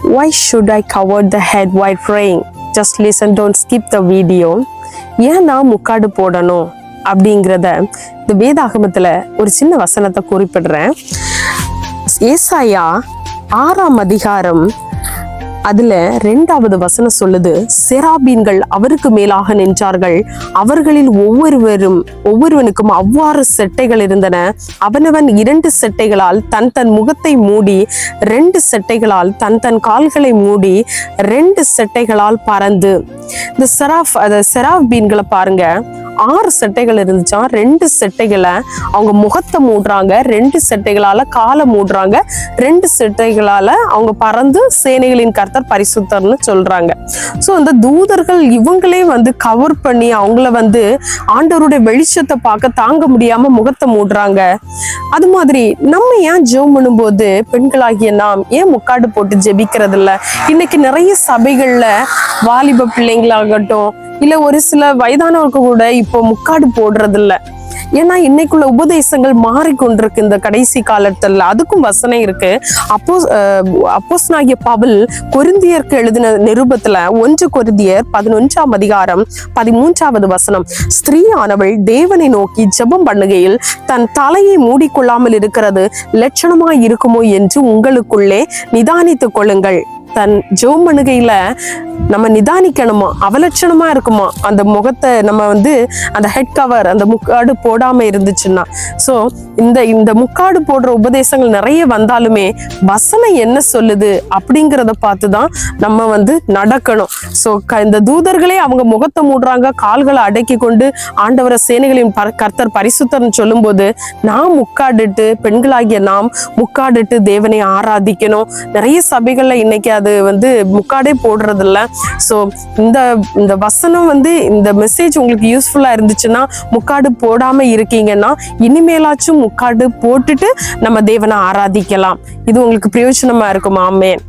Why should I cover the head while praying? Just listen, don't skip the video. ஏன் நான் முக்காடு போடணும் அப்படிங்கிறத இந்த வேதாகமத்துல ஒரு சின்ன வசனத்தை குறிப்பிடுறேன். ஏசாயா 6ஆம் அதிகாரம் அதுல 2வது வசனம் சொல்லுது, செராபீன்கள் அவருக்கு மேலாக நின்றார்கள், அவர்களில் ஒவ்வொருவனுக்கும் அவ்வாறு செட்டைகள் இருந்தன, அவனவன் 2 செட்டைகளால் தன் தன் முகத்தை மூடி, 2 செட்டைகளால் தன் தன் கால்களை மூடி, 2 செட்டைகளால் பறந்து. இந்த செராபீன்களை பாருங்க, 6 செட்டைகள் இருந்துச்சான். 2 செட்டைகளை அவங்க முகத்தை மூடுறாங்க, 2 செட்டைகளால காலை மூடுறாங்க, 2 செட்டைகளால அவங்க பறந்து சேனைகளின் கர்த்தர் பரிசுத்தர்னு சொல்றாங்க. ஸோ இந்த தூதர்கள் இவங்களே கவர் பண்ணி அவங்கள ஆண்டவருடைய வெளிச்சத்தை பார்க்க தாங்க முடியாம முகத்தை மூடுறாங்க. அது மாதிரி நம்ம ஏன் ஜெபம் பண்ணும்போது பெண்களாகிய நாம் ஏன் முக்காடு போட்டு ஜெபிக்கிறது இல்லை? இன்னைக்கு நிறைய சபைகள்ல வாலிப பிள்ளைங்களாகட்டும் இல்ல ஒரு சில வயதானவருக்கு கூட இப்போ முக்காடு போடுறது இல்ல. ஏன்னா இன்னைக்குள்ள உபதேசங்கள் மாறிக்கொண்டிருக்கு இந்த கடைசி காலத்துல. அதுக்கும் வசனம் இருக்கு. அப்போஸ்தலனாகிய பவுல் கொரிந்தியருக்கு எழுதின நிருபத்துல 1 கொரிந்தியர் 11ஆம் அதிகாரம் 13வது வசனம், ஸ்திரீயானவள் தேவனை நோக்கி ஜெபம் பண்ணுகையில் தன் தலையை மூடிக்கொள்ளாமல் இருக்கிறது லட்சணமாய் இருக்குமோ என்று உங்களுக்குள்ளே நிதானித்துக் கொள்ளுங்கள். தன் ஜெபம் பண்ணுகையில நம்ம நிதானிக்கணுமா, அவலட்சணமா இருக்குமா அந்த முகத்தை நம்ம அந்த ஹெட் கவர் அந்த முக்காடு போடாம இருந்துச்சுன்னா. ஸோ இந்த முக்காடு போடுற உபதேசங்கள் நிறைய வந்தாலுமே வசனம் என்ன சொல்லுது அப்படிங்கிறத பார்த்துதான் நம்ம நடக்கணும். ஸோ இந்த தூதர்களே அவங்க முகத்தை மூடுறாங்க, கால்களை அடக்கி கொண்டு ஆண்டவர சேனைகளின் கர்த்தர் பரிசுத்தர்னு சொல்லும் போது நாம் முக்காடிட்டு, பெண்களாகிய நாம் முக்காடிட்டு தேவனை ஆராதிக்கணும். நிறைய சபைகள்ல இன்னைக்கு அது முக்காடே போடுறது இல்ல. ஸோ இந்த வசனம் இந்த மெசேஜ் உங்களுக்கு யூஸ்ஃபுல்லா இருந்துச்சுன்னா, முக்காடு போடாம இருக்கீங்கன்னா இனிமேலாச்சும் முக்காடு போட்டுட்டு நம்ம தேவனை ஆராதிக்கலாம். இது உங்களுக்கு பிரயோஜனமா இருக்கும். ஆமென்.